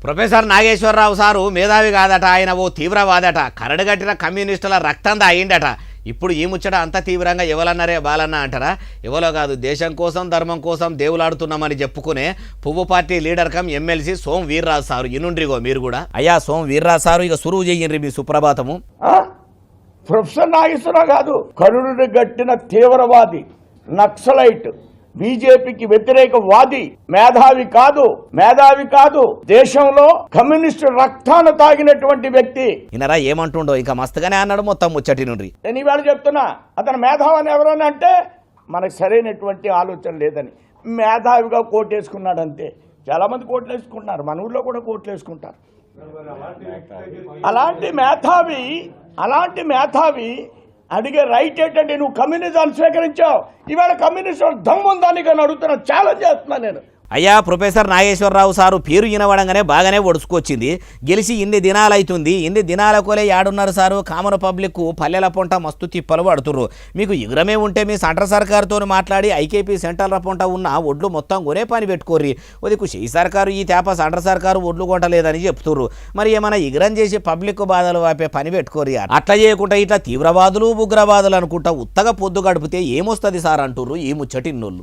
Professor Nageswararao sir మేధావి కాదట, ఆయన ఓ తీవ్రవాదట, కరడుగట్టిన కమ్యూనిస్టుల రక్తం దాయిండట. ఇప్పుడు ఈ ముచ్చట అంత తీవ్రంగా ఎవలన్నారే బాలన్న అంటారా? ఎవలో కాదు, దేశం కోసం ధర్మం కోసం దేవులాడుతున్నామని చెప్పుకునే పువ్వు party leader cum MLC Som Veerraju sir. ఇనుండ్రిగో మీరు కూడా. అయ్యా సోం వీర్రాజు సారు, ఇక సురువు చెయ్యండి మీ సుప్రభాతము. ప్రొఫెసర్ నాగేశ్వరరావు కాదు, కరుడుని గట్టిన తీవ్రవాది, నక్సలైట్, బీజేపీకి వ్యతిరేకవాది, మేధావి కాదు, దేశంలో కమ్యూనిస్టు రక్తాన్ని తాగినటువంటి వ్యక్తి. ఇనరా ఏమంటుండో, ఇంకా మస్తుగానే అన్నాడు మొత్తం ముచ్చటి నుండి. నేను ఇవాళ చెప్తున్నా, అతను మేధావని ఎవరని అంటే మనకు సరైనటువంటి ఆలోచన లేదని మేధావిగా కోటేసుకున్నాడు అంతే. చాలా మంది కోట్లు వేసుకుంటున్నారు, మన ఊళ్ళో కూడా కోట్లు వేసుకుంటారు. అలాంటి మేధావి అడిగే రైట్ ఏంటంటే, నువ్వు కమ్యూనిజాన్ని స్వీకరించావు, ఇవాళ కమ్యూనిస్ట్ దమ్ముందాన్ని కానీ అడుగుతున్నా, ఛాలెంజ్ చేస్తున్నా నేను. అయ్యా ప్రొఫెసర్ నాగేశ్వరరావు సారు పేరు వినవడంగానే బాగానే ఒడుచుకొచ్చింది. గెలిచి ఇన్ని దినాలైతుంది, ఇన్ని దినాలకోలే యాడున్నారు సారు? కామన్ పబ్లిక్ పల్లెల పొంట మస్తు తిప్పలు పడుతుర్రు. మీకు ఎగురమే ఉంటే మీ సెంట్రల్ సర్కారుతో మాట్లాడి ఐకేపీ సెంట్రల్ పొంట ఉన్న ఒడ్లు మొత్తం కొనే పని పెట్టుకోర్రి. ఒదికు ఈ సర్కారు ఈ తేప సెంట్రల్ సర్కారు ఒడ్లు కొంటలేదని చెప్తుర్రు. మరి ఏమైనా ఎగురం చేసి పబ్లిక్ బాధలు వాపే పని పెట్టుకోర్రి. అట్లా చేయకుండా ఇట్లా తీవ్రవాదులు ఉగ్రవాదులు అనుకుంటా ఉత్తగా పొద్దు గడిపితే ఏమొస్తుంది సార్ అంటుర్రు ఈ ముచ్చటిన్నోళ్ళు.